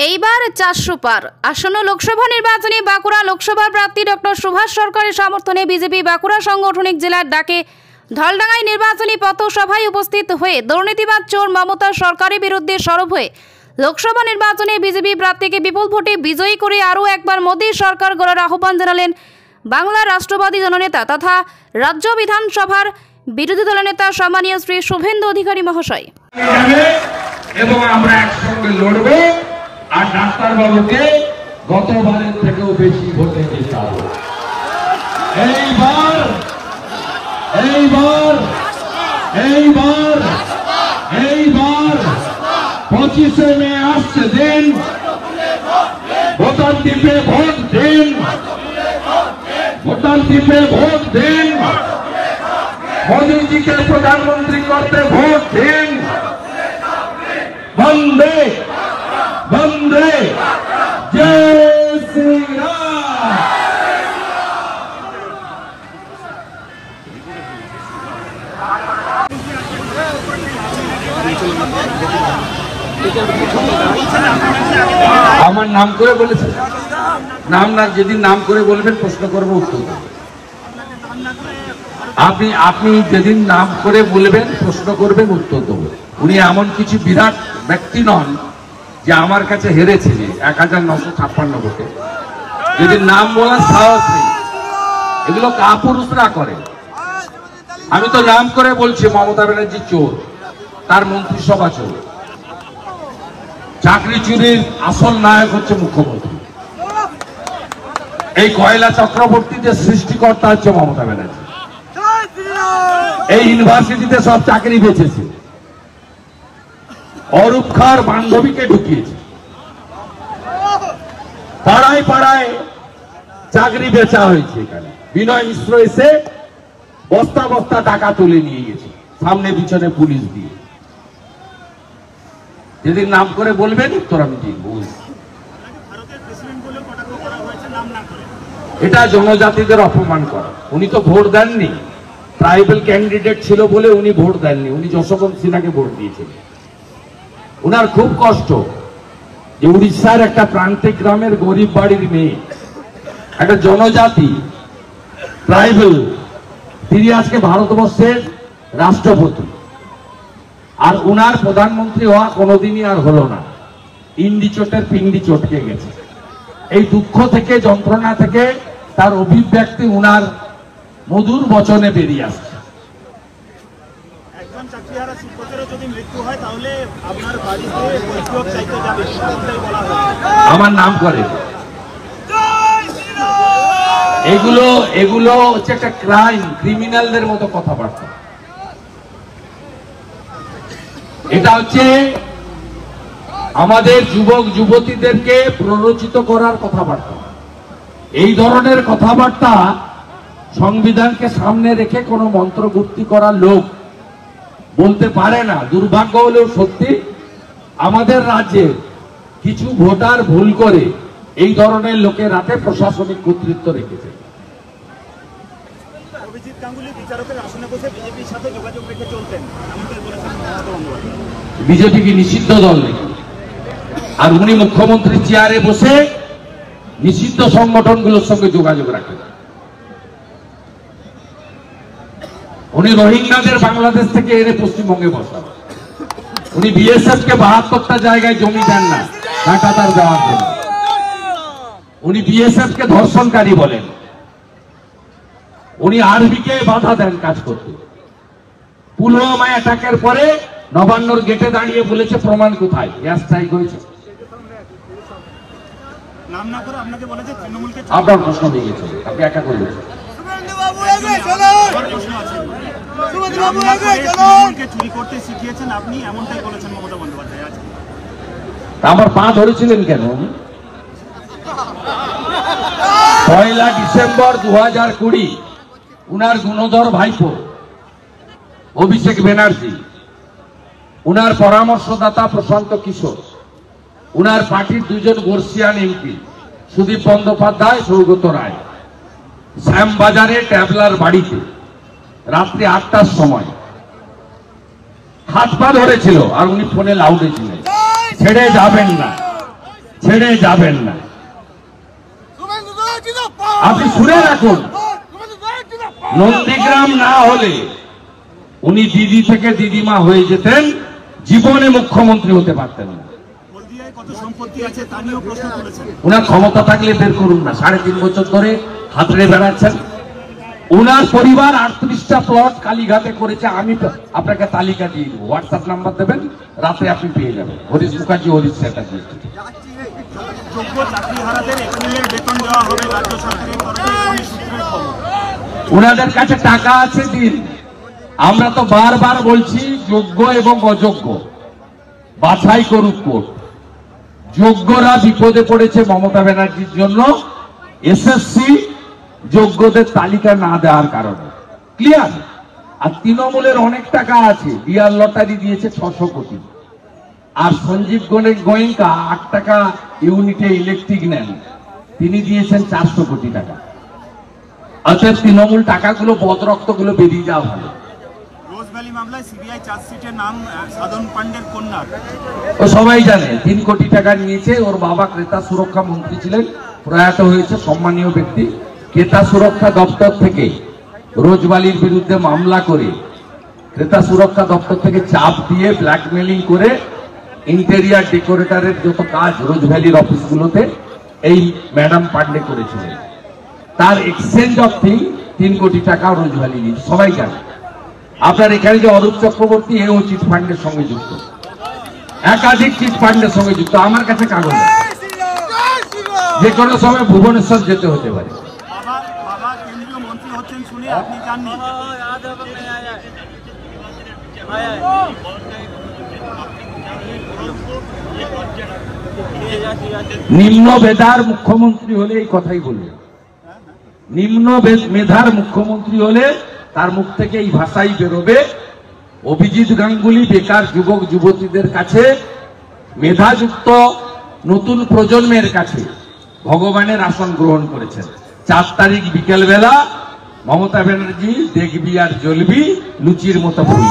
এইবার 400 পার। আসন্ন লোকসভা নির্বাচনে বাঁকুড়া লোকসভা প্রার্থী ডক্টর সুভাষ সরকারের সমর্থনে বিজেপি বাঁকুড়া সাংগঠনিক জেলার ডাকে ঢলডাঙ্গায় নির্বাচনী পথসভায় উপস্থিত হয়ে দুর্নীতিবাদ চোর মমতা সরকারের বিরুদ্ধে সরব হয়ে লোকসভা নির্বাচনে বিজেপি প্রার্থীকে বিপুল ভোটে বিজয়ী করে আরও একবার মোদী সরকার গড়ার আহ্বান জানালেন বাংলার রাষ্ট্রবাদী জননেতা তথা রাজ্য বিধানসভার বিরোধী দলের নেতা সম্মানীয় শ্রী শুভেন্দু অধিকারী মহাশয়। এবং আমরা একসঙ্গে লড়ব আর ডাক্তার বাবুকে গতবারের থেকেও বেশি ভোটে জেতাবো। এইবার 25শে মে আসছে দিন, ভোটার দ্বীপে ভোট দিন, ভোটার দ্বীপে ভোট দিন, মোদীজিকে প্রধানমন্ত্রী করতে ভোট দিন। বন্দে বন্দে জয় শ্রীরাম। আমার নাম করে বলেছে, নাম না, যেদিন নাম করে বলবেন প্রশ্ন করবো উত্তর দেব। আপনি যেদিন নাম করে বলবেন প্রশ্ন করবেন উত্তর দেবো। উনি এমন কিছু বিরাট ব্যক্তি নন যে আমার কাছে হেরেছে 1956 ভোটে। যদি নাম বলার সাহস নেই, এগুলো কাপুরুষরা করে। আমি তো নাম করে বলছি মমতা ব্যানার্জি চোর, তার মন্ত্রিসভা চোর। চাকরি চুরির আসল নায়ক হচ্ছে মুখ্যমন্ত্রী। এই কয়লা চক্রবর্তীদের সৃষ্টিকর্তা হচ্ছে মমতা ব্যানার্জি। এই ইউনিভার্সিটিতে সব চাকরি বেঁচেছে, অরূপ খার বান্ধবীকে ঢুকিয়েছে, পাড়ায় পাড়ায় চাকরি বেচা হয়েছে। এখানে বিনয় মিশ্র এসে বস্তা বস্তা টাকা তুলে নিয়ে গেছে, সামনে পিছনে পুলিশ দিয়ে। যেদিন নাম করে বলবেন উত্তর আমি দিব। এটা জনজাতিদের অপমান করা। উনি তো ভোট দেননি, ট্রাইবাল ক্যান্ডিডেট ছিল বলে উনি ভোট দেননি। উনি যশবন্ত সিনহাকে ভোট দিয়েছিলেন। উনার খুব কষ্ট যে উড়িষ্যার একটা প্রান্তিক গ্রামের গরিব বাড়ির মেয়ে, একটা জনজাতি ট্রাইবাল, তিনি আজকে ভারতবর্ষের রাষ্ট্রপতি, আর উনার প্রধানমন্ত্রী হওয়া কোনোদিনই আর হলো না। ইন্ডি চোটের পিন্ডি চটকে গেছে। এই দুঃখ থেকে, যন্ত্রণা থেকে তার অভিব্যক্তি উনার মধুর বচনে বেরিয়ে আসছে। আমার নাম করে এগুলো হচ্ছে একটা ক্রাইম, ক্রিমিনালদের মতো কথাবার্তা। এটা হচ্ছে আমাদের যুবক যুবতীদেরকে প্ররোচিত করার কথাবার্তা। এই ধরনের কথাবার্তা সংবিধানকে সামনে রেখে কোনো মন্ত্রগুপ্তি করার লোক বলতে পারে না। দুর্ভাগ্য হলেও সত্যি, আমাদের রাজ্যে কিছু ভোটার ভুল করে এই ধরনের লোকের হাতে প্রশাসনিক কর্তৃত্ব রেখেছে। বিজেপি কি নিষিদ্ধ দল নাকি? আর উনি মুখ্যমন্ত্রী চেয়ারে বসে নিষিদ্ধ সংগঠনগুলোর সঙ্গে যোগাযোগ রাখেন। উনি রোহিঙ্গাদের বাংলাদেশ থেকে এনে পশ্চিমবঙ্গে বসান। উনি বিএসএফ কে 72টা জায়গায় জমি দেন না কাঁটাতার দেওয়ার জন্য। উনি বিএসএফ কে ধর্ষণকারী বলেন। উনি আরবিকে বাধা দেন কাজ করতে। পুলওয়ামা অ্যাটাকের পরে নবান্নর গেটে দাঁড়িয়ে বলেছে প্রমাণ কোথায়, এয়ার স্ট্রাইক হয়েছে। আপনার প্রশ্ন হয়ে গেছে, আপনি একা করে দিয়েছেন। আমার পা ধরেছিলেন কেন? 1 ডিসেম্বর 2020 উনার গুণধর ভাইপো অভিষেক ব্যানার্জি, উনার পরামর্শদাতা প্রশান্ত কিশোর, উনার পার্টির 2 জন বর্ষিয়ান এমপি সুদীপ বন্দ্যোপাধ্যায়, সৌগত রায়, শ্যামবাজারে ট্যাবলার বাড়িতে রাত্রি 8টার সময় হাত পা ধরেছিল আর উনি ফোনে লাউডে ছিলেন, ছেড়ে যাবেন না, ছেড়ে যাবেন না। আপনি শুনে রাখুন, নন্দীগ্রাম না হলে উনি দিদি থেকে দিদিমা হয়ে যেতেন, জীবনে মুখ্যমন্ত্রী হতে পারতেন না। উনার ক্ষমতা থাকলে বের করুন না। 3.5 বছর ধরে হাতড়ে বেড়াচ্ছেন। উনার পরিবার 38টা প্লট কালীঘাটে করেছে। আমি আপনাকে তালিকা দিয়ে দেবো, হোয়াটসঅ্যাপ নাম্বার দেবেন, রাতে আপনি পেয়ে যাবেন। হরিশ মুখার্জি, হরিশ চ্যাটার্জি। উনাদের কাছে টাকা আছে, দিন। আমরা তো বারবার বলছি যোগ্য এবং অযোগ্য বাছাই করুক কোর্ট। যোগ্যরা বিপদে পড়েছে মমতা ব্যানার্জির জন্য, এসএসসি যোগ্যদের তালিকা না দেওয়ার কারণে। ক্লিয়ার? আর তৃণমূলের অনেক টাকা আছে, ডিআর লটারি দিয়েছে 600 কোটি। আর সঞ্জীব গোয়েঙ্কা 8 টাকা ইউনিটে ইলেকট্রিক নেন, তিনি দিয়েছেন 400 কোটি টাকা। অতএব তৃণমূল টাকাগুলো বদরক্তগুলো বেরিয়ে যাওয়া ভালো। ও সবাই জানে 3 কোটি টাকা নিয়েছে। ওর বাবা ক্রেতা সুরক্ষা মন্ত্রী ছিলেন, প্রয়াত হয়েছে, সম্মানীয় ব্যক্তি। ক্রেতা সুরক্ষা দপ্তর থেকে রোজবালির বিরুদ্ধে মামলা করে, ক্রেতা সুরক্ষা দপ্তর থেকে চাপ দিয়ে ব্ল্যাকমেলিং করে ইন্টেরিয়ার ডেকোরেটরের যত কাজ রোজভ্যালির অফিসগুলোতে এই ম্যাডাম পান্ডে করেছিলেন। তার এক্সচেঞ্জ অফ থিং 3 কোটি টাকা রোজভ্যালি নিয়ে, সবাই জানে। আপনার এখানে যে অরূপ চক্রবর্তী, এও চিট ফান্ডের সঙ্গে যুক্ত, একাধিক চিট ফান্ডের সঙ্গে যুক্ত। আমার কাছে কাগজ, যে কোনো সময় ভুবনেশ্বর যেতে হতে পারে। নিম্ন মেধার মুখ্যমন্ত্রী হলে এই কথাই বলবে। নিম্ন মেধার মুখ্যমন্ত্রী হলে তার মুখ থেকে এই ভাষাই বেরোবে। অভিজিৎ গাঙ্গুলি বেকার যুবক যুবতীদের কাছে, মেধাযুক্ত নতুন প্রজন্মের কাছে ভগবানের আসন গ্রহণ করেছেন। 4 তারিখ বিকেল বেলা মমতা ব্যানার্জি দেখবি আর জ্বলবি লুচির মতো ফুল।